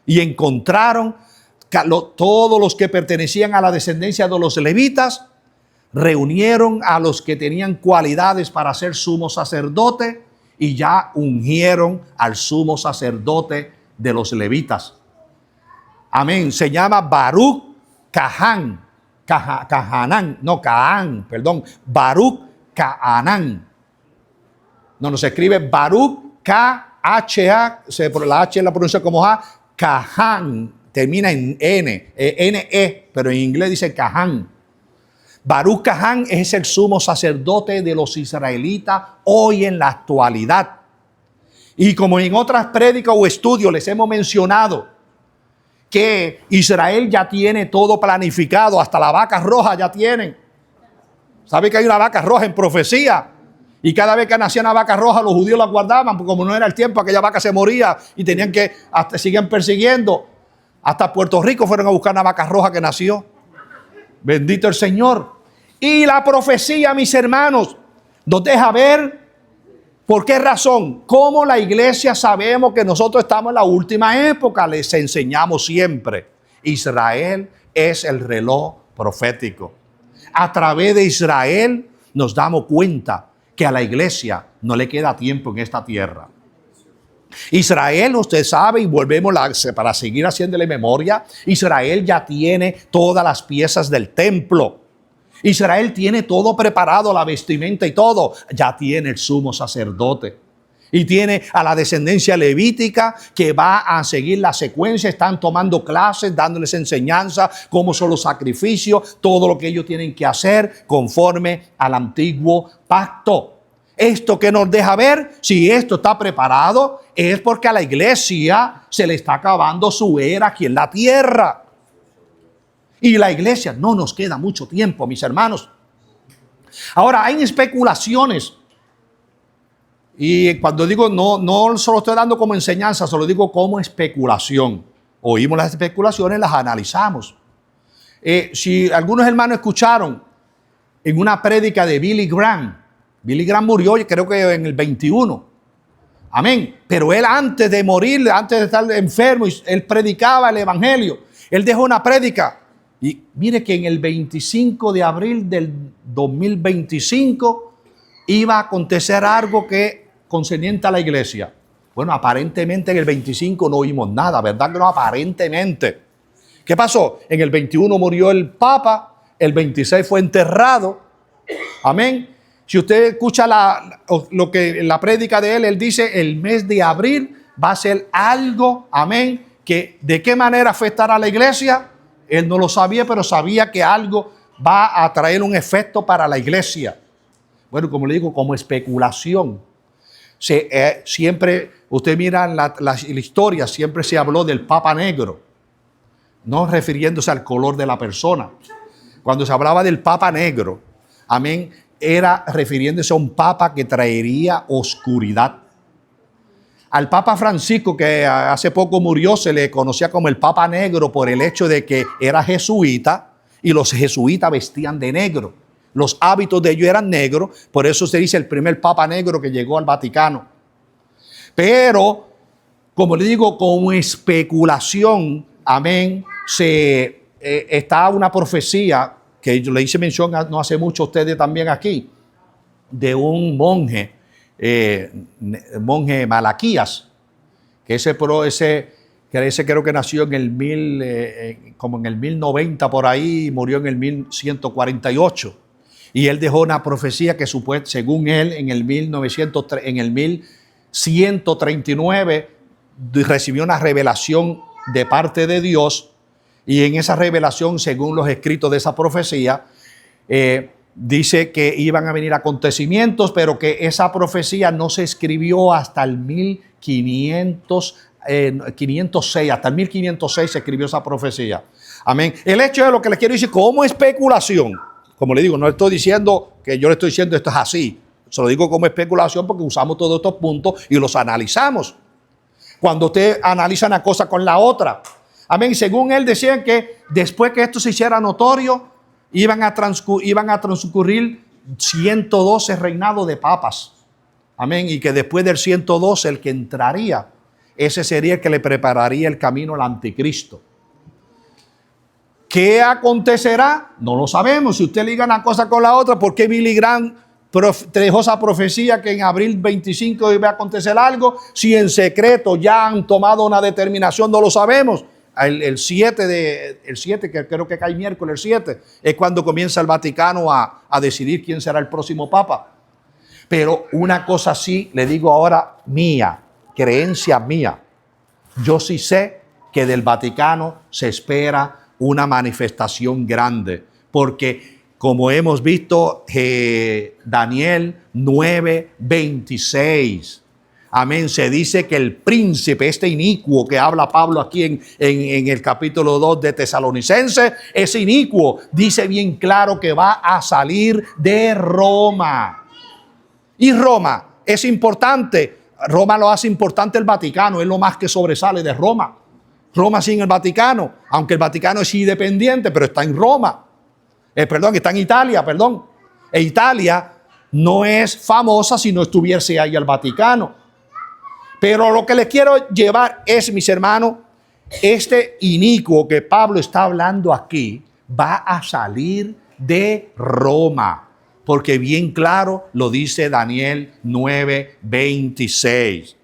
y encontraron que todos los que pertenecían a la descendencia de los levitas reunieron a los que tenían cualidades para ser sumo sacerdote y ya ungieron al sumo sacerdote de los levitas? Amén. Se llama Baruch Cahán. Baruch Caanán. No se escribe Baruch K-H-A, la H la pronuncia como A, Cahán, termina en N, N-E, pero en inglés dice Cahán. Baruch Cahán es el sumo sacerdote de los israelitas hoy en la actualidad. Y como en otras prédicas o estudios les hemos mencionado, que Israel ya tiene todo planificado, hasta la vaca roja ya tienen. ¿Sabe que hay una vaca roja en profecía? Y cada vez que nacía una vaca roja, los judíos la guardaban, porque como no era el tiempo, aquella vaca se moría y tenían que, siguen persiguiendo. Hasta Puerto Rico fueron a buscar una vaca roja que nació. Bendito el Señor. Y la profecía, mis hermanos, nos deja ver por qué razón, cómo la iglesia sabemos que nosotros estamos en la última época. Les enseñamos siempre. Israel es el reloj profético. A través de Israel nos damos cuenta que a la iglesia no le queda tiempo en esta tierra. Israel, usted sabe, y volvemos para seguir haciéndole memoria, Israel ya tiene todas las piezas del templo. Israel tiene todo preparado, la vestimenta y todo. Ya tiene el sumo sacerdote. Y tiene a la descendencia levítica que va a seguir la secuencia. Están tomando clases, dándoles enseñanza, cómo son los sacrificios, todo lo que ellos tienen que hacer conforme al antiguo pacto. Esto que nos deja ver, si esto está preparado, es porque a la iglesia se le está acabando su era aquí en la tierra. Y la iglesia no nos queda mucho tiempo, mis hermanos. Ahora, hay especulaciones. Y cuando digo no solo estoy dando como enseñanza, solo digo como especulación. Oímos las especulaciones, las analizamos. Si algunos hermanos escucharon en una prédica de Billy Graham murió creo que en el 21. Amén. Pero él antes de morir, antes de estar enfermo, él predicaba el evangelio. Él dejó una prédica. Y mire que en el 25 de abril del 2025 iba a acontecer algo que concerniente a la iglesia. Bueno, aparentemente en el 25 no oímos nada, ¿verdad que no? Aparentemente. ¿Qué pasó? En el 21 murió el Papa, el 26 fue enterrado. Amén. Si usted escucha la prédica de él dice el mes de abril va a ser algo, amén, que ¿de qué manera afectará a la iglesia? Él no lo sabía, pero sabía que algo va a traer un efecto para la iglesia. Bueno, como le digo, como especulación. Siempre, usted mira la historia, siempre se habló del Papa Negro, no refiriéndose al color de la persona. Cuando se hablaba del Papa Negro, amén, era refiriéndose a un Papa que traería oscuridad. Al Papa Francisco, que hace poco murió, se le conocía como el Papa Negro por el hecho de que era jesuita y los jesuitas vestían de negro. Los hábitos de ellos eran negros, por eso se dice el primer Papa Negro que llegó al Vaticano. Pero, como le digo, como especulación, amén, está una profecía que yo le hice mención no hace mucho a ustedes también aquí, de un monje, monje Malaquías, que ese creo que nació en el como en el 1090 por ahí, murió en el 1148. Y él dejó una profecía que según él en el 1139 recibió una revelación de parte de Dios. Y en esa revelación, según los escritos de esa profecía, dice que iban a venir acontecimientos, pero que esa profecía no se escribió hasta el 506. Hasta el 1506 se escribió esa profecía. Amén. El hecho de lo que les quiero decir como especulación. Como le digo, no estoy diciendo que yo le estoy diciendo esto es así. Se lo digo como especulación porque usamos todos estos puntos y los analizamos. Cuando usted analiza una cosa con la otra. Amén. Según él decían que después que esto se hiciera notorio, iban a transcurrir 112 reinados de papas. Amén. Y que después del 112 el que entraría, ese sería el que le prepararía el camino al anticristo. ¿Qué acontecerá? No lo sabemos. Si usted liga una cosa con la otra, ¿por qué Billy Graham dejó esa profecía que en abril 25 iba a acontecer algo? Si en secreto ya han tomado una determinación, no lo sabemos. El 7, que creo que cae miércoles, el 7, es cuando comienza el Vaticano a decidir quién será el próximo papa. Pero una cosa sí, le digo ahora mía, creencia mía. Yo sí sé que del Vaticano se espera una manifestación grande, porque como hemos visto, Daniel 9:26, amén, se dice que el príncipe, este inicuo que habla Pablo aquí en el capítulo 2 de Tesalonicenses, ese inicuo dice bien claro que va a salir de Roma. Y Roma es importante. Roma lo hace importante el Vaticano, es lo más que sobresale de Roma. Roma sin el Vaticano, aunque el Vaticano es independiente, pero está en Roma. Está en Italia, E Italia no es famosa si no estuviese ahí el Vaticano. Pero lo que les quiero llevar es, mis hermanos, este inicuo que Pablo está hablando aquí va a salir de Roma. Porque bien claro lo dice Daniel 9:26.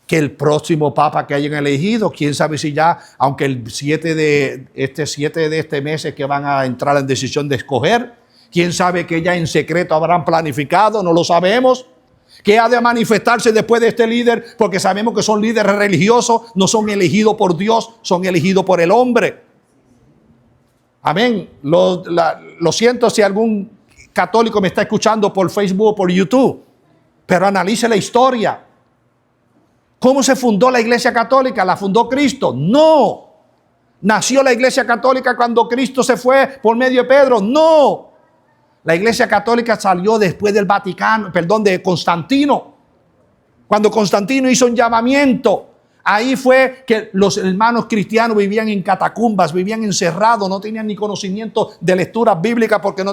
Que el próximo papa que hayan elegido, quién sabe si ya, aunque el 7 de este mes es que van a entrar en decisión de escoger, quién sabe que ya en secreto habrán planificado, no lo sabemos. Que ha de manifestarse después de este líder, porque sabemos que son líderes religiosos, no son elegidos por Dios, son elegidos por el hombre. Amén. Lo siento si algún católico me está escuchando por Facebook o por YouTube, pero analice la historia. ¿Cómo se fundó la Iglesia Católica? ¿La fundó Cristo? No. ¿Nació la Iglesia Católica cuando Cristo se fue por medio de Pedro? No. La Iglesia Católica salió después del de Constantino. Cuando Constantino hizo un llamamiento, ahí fue que los hermanos cristianos vivían en catacumbas, vivían encerrados, no tenían ni conocimiento de lecturas bíblicas porque no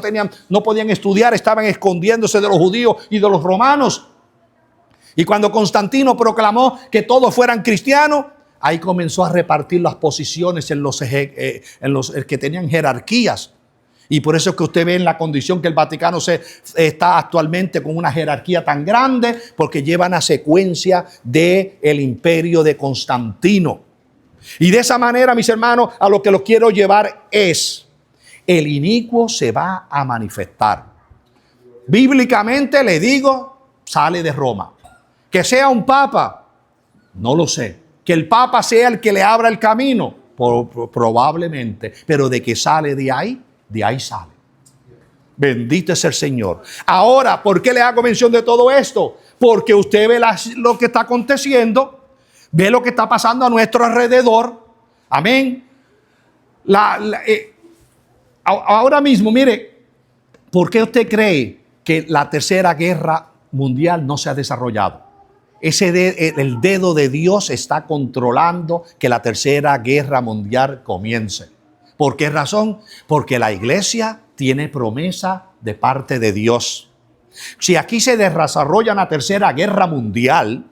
podían estudiar, estaban escondiéndose de los judíos y de los romanos. Y cuando Constantino proclamó que todos fueran cristianos, ahí comenzó a repartir las posiciones en los que tenían jerarquías. Y por eso es que usted ve en la condición que el Vaticano está actualmente con una jerarquía tan grande, porque llevan a secuencia del imperio de Constantino. Y de esa manera, mis hermanos, a lo que los quiero llevar es, el inicuo se va a manifestar. Bíblicamente le digo, sale de Roma. Que sea un papa, no lo sé. Que el papa sea el que le abra el camino, probablemente. Pero de que sale de ahí sale. Bendito es el Señor. Ahora, ¿por qué le hago mención de todo esto? Porque usted ve lo que está aconteciendo, ve lo que está pasando a nuestro alrededor. Amén. Ahora mismo, mire, ¿por qué usted cree que la tercera guerra mundial no se ha desarrollado? El dedo de Dios está controlando que la tercera guerra mundial comience. ¿Por qué razón? Porque la iglesia tiene promesa de parte de Dios. Si aquí se desarrolla una tercera guerra mundial,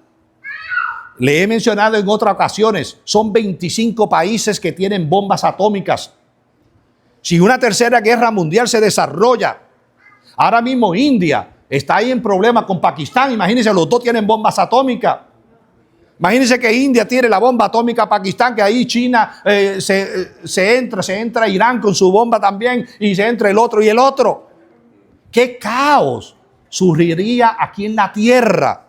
le he mencionado en otras ocasiones, son 25 países que tienen bombas atómicas. Si una tercera guerra mundial se desarrolla, ahora mismo India está ahí en problema con Pakistán. Imagínense, los dos tienen bombas atómicas. Imagínense que India tiene la bomba atómica a Pakistán, que ahí China se entra Irán con su bomba también, y se entra el otro y el otro. ¿Qué caos surgiría aquí en la tierra?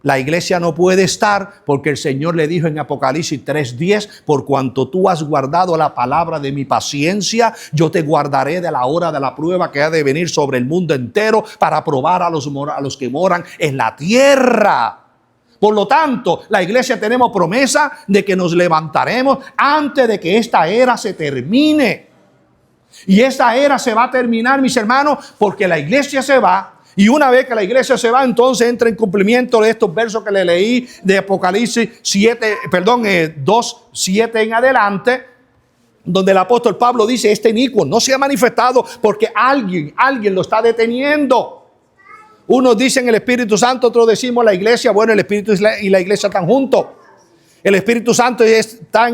La iglesia no puede estar porque el Señor le dijo en Apocalipsis 3:10, por cuanto tú has guardado la palabra de mi paciencia, yo te guardaré de la hora de la prueba que ha de venir sobre el mundo entero para probar a los que moran en la tierra. Por lo tanto, la iglesia tenemos promesa de que nos levantaremos antes de que esta era se termine. Y esta era se va a terminar, mis hermanos, porque la iglesia se va. Y una vez que la iglesia se va, entonces entra en cumplimiento de estos versos que le leí de Apocalipsis 2, 7 en adelante, donde el apóstol Pablo dice: este inicuo no se ha manifestado porque alguien lo está deteniendo. Unos dicen el Espíritu Santo, otros decimos la iglesia. Bueno, el Espíritu y la iglesia están juntos. El Espíritu Santo está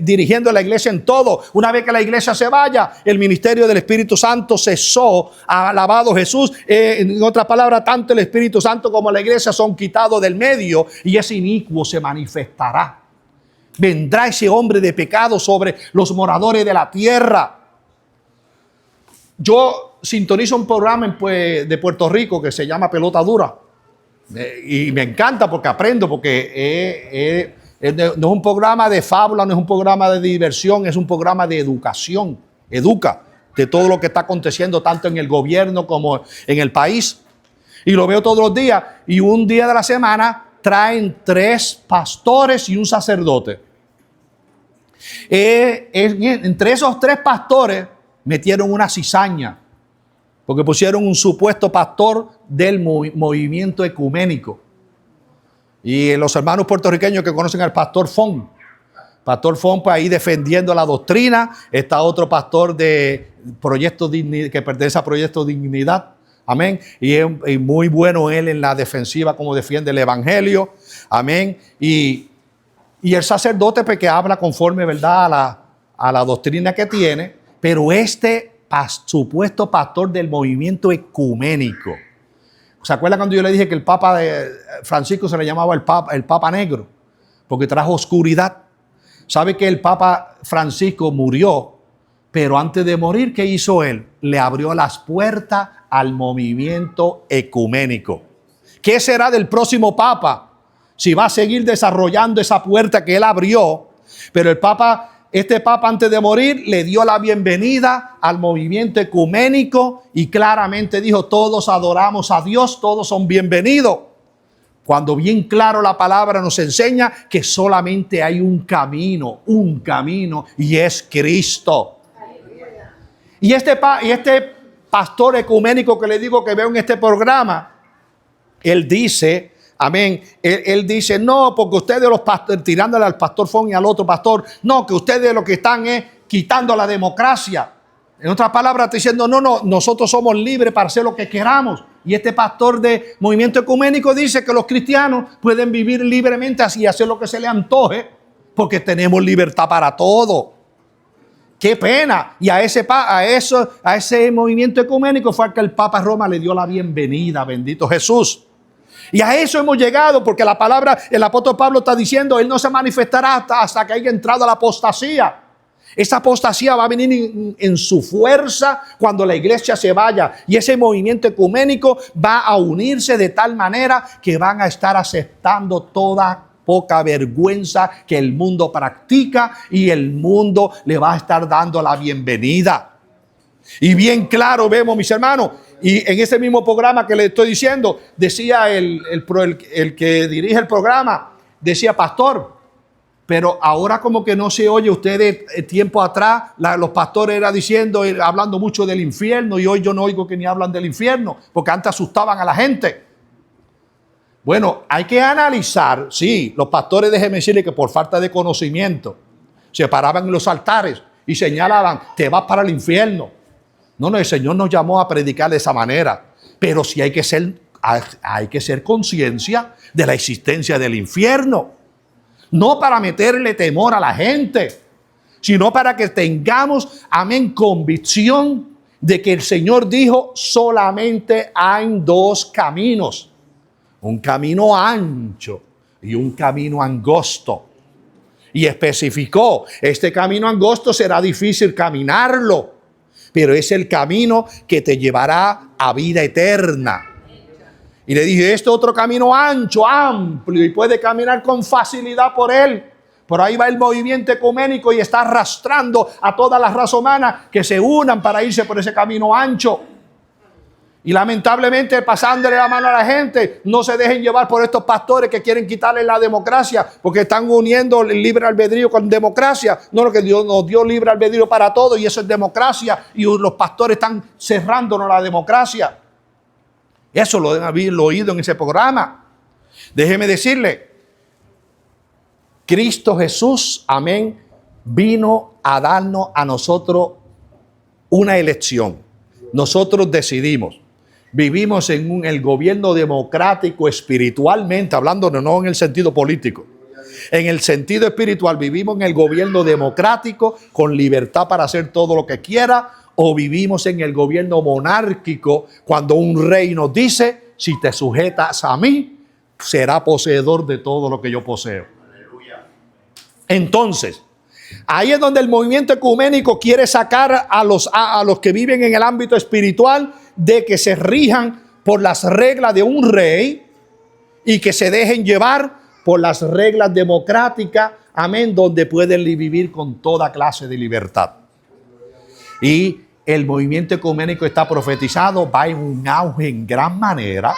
dirigiendo a la iglesia en todo. Una vez que la iglesia se vaya, el ministerio del Espíritu Santo cesó. Alabado Jesús. En otras palabras, tanto el Espíritu Santo como la iglesia son quitados del medio, y ese inicuo se manifestará. Vendrá ese hombre de pecado sobre los moradores de la tierra. Yo sintonizo un programa de Puerto Rico que se llama Pelota Dura. Y me encanta porque aprendo, porque no es un programa de fábula, no es un programa de diversión, es un programa de educación. Educa de todo lo que está aconteciendo tanto en el gobierno como en el país. Y lo veo todos los días. Y un día de la semana traen 3 pastores y un sacerdote. Entre esos 3 pastores metieron una cizaña, porque pusieron un supuesto pastor del movimiento ecuménico. Y los hermanos puertorriqueños que conocen al pastor Fon, pues ahí defendiendo la doctrina. Está otro pastor de Proyecto Dignidad, que pertenece a Proyecto Dignidad. Amén. Y es muy bueno él en la defensiva, como defiende el evangelio. Amén. Y el sacerdote, pues, que habla conforme, ¿verdad?, a la doctrina que tiene. Pero este supuesto pastor del movimiento ecuménico, ¿se acuerda cuando yo le dije que el Papa Francisco se le llamaba el Papa Negro? Porque trajo oscuridad. ¿Sabe que el Papa Francisco murió? Pero antes de morir, ¿qué hizo él? Le abrió las puertas al movimiento ecuménico. ¿Qué será del próximo Papa? Si va a seguir desarrollando esa puerta que él abrió. Pero este Papa antes de morir le dio la bienvenida al movimiento ecuménico y claramente dijo: todos adoramos a Dios, todos son bienvenidos. Cuando bien claro la palabra nos enseña que solamente hay un camino, y es Cristo. Y este pastor ecuménico que le digo que veo en este programa, él dice, amén, él dice: no, porque ustedes los pastores, tirándole al pastor Fon y al otro pastor, no, que ustedes lo que están es quitando la democracia. En otras palabras, está diciendo: no, nosotros somos libres para hacer lo que queramos. Y este pastor de movimiento ecuménico dice que los cristianos pueden vivir libremente así y hacer lo que se les antoje, porque tenemos libertad para todo. ¡Qué pena! Y a ese movimiento ecuménico fue al que el Papa Roma le dio la bienvenida, bendito Jesús. Y a eso hemos llegado, porque la palabra, el apóstol Pablo está diciendo: él no se manifestará hasta que haya entrado a la apostasía. Esa apostasía va a venir en su fuerza cuando la iglesia se vaya. Y ese movimiento ecuménico va a unirse de tal manera que van a estar aceptando toda poca vergüenza que el mundo practica, y el mundo le va a estar dando la bienvenida. Y bien claro vemos, mis hermanos, y en ese mismo programa que le estoy diciendo, decía el que dirige el programa, decía: pastor, pero ahora como que no se oye. Ustedes tiempo atrás, los pastores eran diciendo, hablando mucho del infierno, y hoy yo no oigo que ni hablan del infierno, porque antes asustaban a la gente. Bueno, hay que analizar. Sí, los pastores, déjenme decirle que por falta de conocimiento se paraban en los altares y señalaban: te vas para el infierno. No, el Señor nos llamó a predicar de esa manera. Pero sí hay que ser conciencia de la existencia del infierno. No para meterle temor a la gente, sino para que tengamos, amén, convicción de que el Señor dijo: solamente hay 2 caminos. Un camino ancho y un camino angosto. Y especificó: este camino angosto será difícil caminarlo, pero es el camino que te llevará a vida eterna. Y le dije: este otro camino ancho, amplio, y puede caminar con facilidad por él. Por ahí va el movimiento ecuménico y está arrastrando a toda la raza humana que se unan para irse por ese camino ancho. Y lamentablemente, pasándole la mano a la gente, no se dejen llevar por estos pastores que quieren quitarle la democracia, porque están uniendo el libre albedrío con democracia. No, lo que Dios nos dio libre albedrío para todo, y eso es democracia, y los pastores están cerrándonos la democracia. Eso lo deben haber oído en ese programa. Déjeme decirle, Cristo Jesús, amén, vino a darnos a nosotros una elección. Nosotros decidimos. Vivimos en el gobierno democrático espiritualmente, hablando no en el sentido político. En el sentido espiritual, vivimos en el gobierno democrático con libertad para hacer todo lo que quiera, o vivimos en el gobierno monárquico cuando un rey nos dice, si te sujetas a mí, será poseedor de todo lo que yo poseo. Entonces, ahí es donde el movimiento ecuménico quiere sacar a los que viven en el ámbito espiritual de que se rijan por las reglas de un rey y que se dejen llevar por las reglas democráticas, amén, donde pueden vivir con toda clase de libertad. Y el movimiento ecuménico está profetizado, va en un auge en gran manera.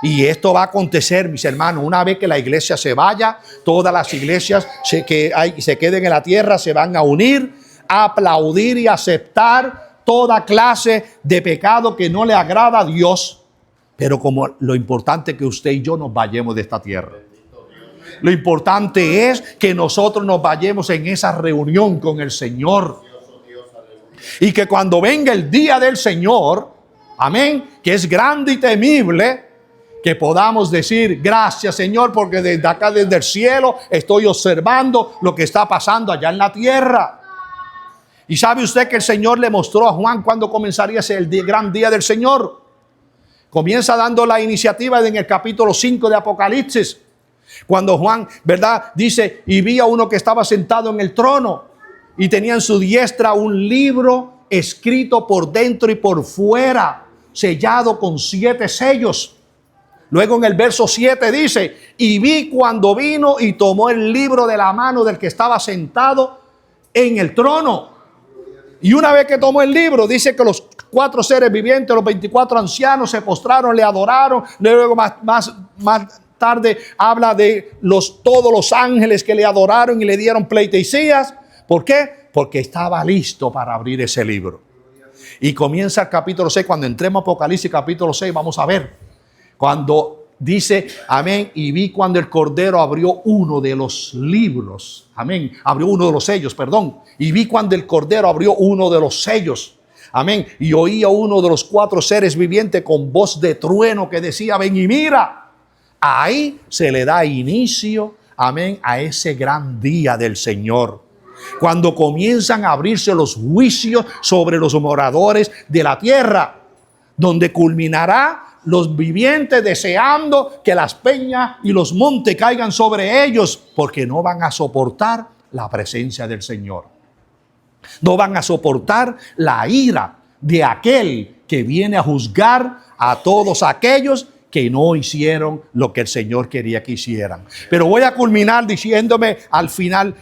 Y esto va a acontecer, mis hermanos, una vez que la iglesia se vaya, todas las iglesias se queden en la tierra, se van a unir, a aplaudir y aceptar toda clase de pecado que no le agrada a Dios. Pero como lo importante es que usted y yo nos vayamos de esta tierra. Lo importante es que nosotros nos vayamos en esa reunión con el Señor. Y que cuando venga el día del Señor, amén, que es grande y temible, que podamos decir, gracias Señor, porque desde acá, desde el cielo, estoy observando lo que está pasando allá en la tierra. Y sabe usted que el Señor le mostró a Juan cuándo comenzaría el gran día del Señor. Comienza dando la iniciativa en el capítulo 5 de Apocalipsis. Cuando Juan, ¿verdad? Dice, y vi a uno que estaba sentado en el trono y tenía en su diestra un libro escrito por dentro y por fuera, sellado con 7 sellos. Luego en el verso 7 dice, y vi cuando vino y tomó el libro de la mano del que estaba sentado en el trono. Y una vez que tomó el libro, dice que los 4 seres vivientes, los 24 ancianos se postraron, le adoraron. Luego más tarde habla de todos los ángeles que le adoraron y le dieron pleitesías. ¿Por qué? Porque estaba listo para abrir ese libro. Y comienza el capítulo 6. Cuando entremos a Apocalipsis capítulo 6, vamos a ver. Cuando dice, amén, y vi cuando el Cordero abrió uno de los libros, amén, abrió uno de los sellos, perdón, y vi cuando el Cordero abrió uno de los sellos, amén, y oí a uno de los 4 seres vivientes con voz de trueno que decía, ven y mira. Ahí se le da inicio, amén, a ese gran día del Señor. Cuando comienzan a abrirse los juicios sobre los moradores de la tierra, donde culminará los vivientes deseando que las peñas y los montes caigan sobre ellos, porque no van a soportar la presencia del Señor. No van a soportar la ira de aquel que viene a juzgar a todos aquellos que no hicieron lo que el Señor quería que hicieran. Pero voy a culminar diciéndome al final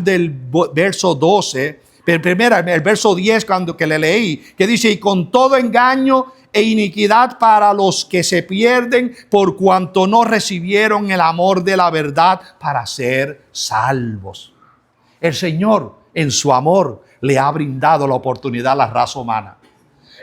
del verso 12, el verso 10 que le leí, que dice, y con todo engaño e iniquidad para los que se pierden por cuanto no recibieron el amor de la verdad para ser salvos. El Señor en su amor le ha brindado la oportunidad a la raza humana.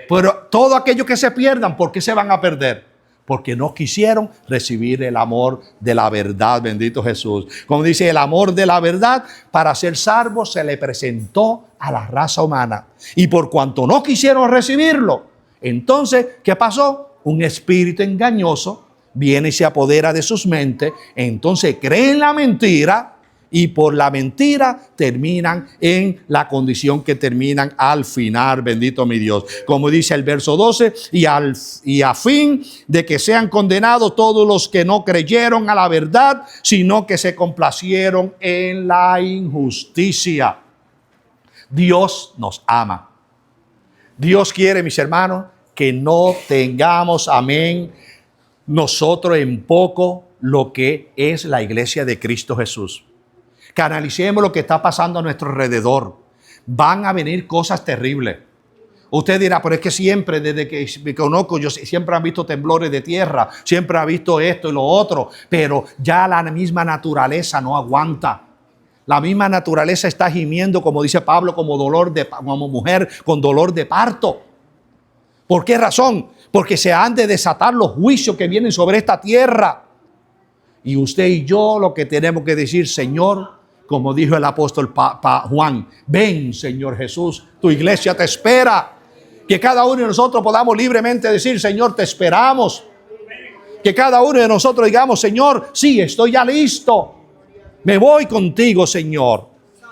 Pero todo aquello que se pierdan, ¿por qué se van a perder? Porque no quisieron recibir el amor de la verdad, bendito Jesús. Como dice, el amor de la verdad para ser salvos se le presentó a la raza humana. Y por cuanto no quisieron recibirlo, entonces, ¿qué pasó? Un espíritu engañoso viene y se apodera de sus mentes. Entonces creen la mentira y por la mentira terminan en la condición que terminan al final, bendito mi Dios. Como dice el verso 12, y a fin de que sean condenados todos los que no creyeron a la verdad, sino que se complacieron en la injusticia. Dios nos ama. Dios quiere, mis hermanos, que no tengamos, amén, nosotros en poco lo que es la iglesia de Cristo Jesús. Que analicemos lo que está pasando a nuestro alrededor. Van a venir cosas terribles. Usted dirá, pero es que siempre, desde que me conozco, yo siempre han visto temblores de tierra, siempre ha visto esto y lo otro, pero ya la misma naturaleza no aguanta. La misma naturaleza está gimiendo, como dice Pablo, como mujer con dolor de parto. ¿Por qué razón? Porque se han de desatar los juicios que vienen sobre esta tierra. Y usted y yo lo que tenemos que decir, Señor, como dijo el apóstol Juan, ven, Señor Jesús, tu iglesia te espera. Que cada uno de nosotros podamos libremente decir, Señor, te esperamos. Que cada uno de nosotros digamos, Señor, sí, estoy ya listo. Me voy contigo, Señor.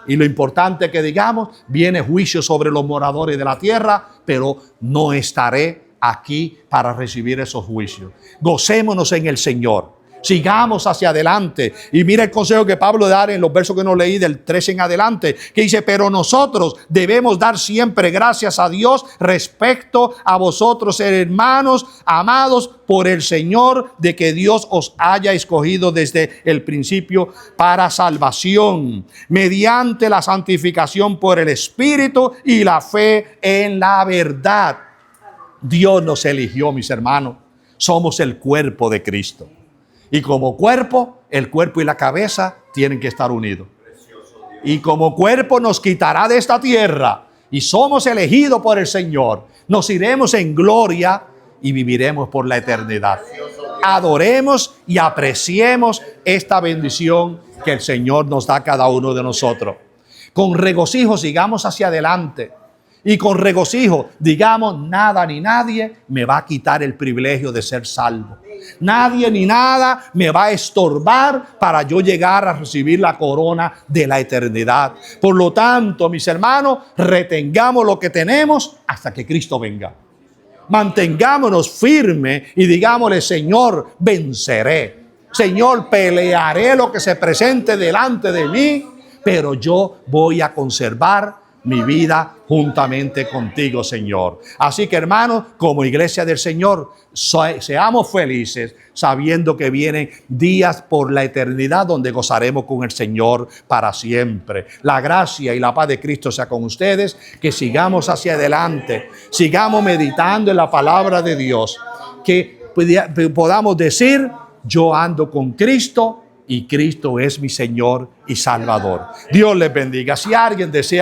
Y lo importante que digamos, viene juicio sobre los moradores de la tierra, pero no estaré aquí para recibir esos juicios. Gocémonos en el Señor. Sigamos hacia adelante. Y mira el consejo que Pablo da en los versos que nos leí del 13 en adelante, que dice, pero nosotros debemos dar siempre gracias a Dios respecto a vosotros, hermanos amados por el Señor, de que Dios os haya escogido desde el principio para salvación, mediante la santificación por el Espíritu y la fe en la verdad. Dios nos eligió, mis hermanos. Somos el cuerpo de Cristo. Y como cuerpo, el cuerpo y la cabeza tienen que estar unidos. Y como cuerpo nos quitará de esta tierra. Y somos elegidos por el Señor. Nos iremos en gloria y viviremos por la eternidad. Adoremos y apreciemos esta bendición que el Señor nos da a cada uno de nosotros. Con regocijo sigamos hacia adelante. Y con regocijo digamos, nada ni nadie me va a quitar el privilegio de ser salvo. Nadie ni nada me va a estorbar para yo llegar a recibir la corona de la eternidad. Por lo tanto, mis hermanos, retengamos lo que tenemos hasta que Cristo venga. Mantengámonos firmes y digámosle, Señor, venceré. Señor, pelearé lo que se presente delante de mí, pero yo voy a conservar mi vida juntamente contigo, Señor. Así que, hermanos, como iglesia del Señor, seamos felices sabiendo que vienen días por la eternidad donde gozaremos con el Señor para siempre. La gracia y la paz de Cristo sea con ustedes. Que sigamos hacia adelante, sigamos meditando en la palabra de Dios, que podamos decir, yo ando con Cristo y Cristo es mi Señor y Salvador. Dios les bendiga. Si alguien desea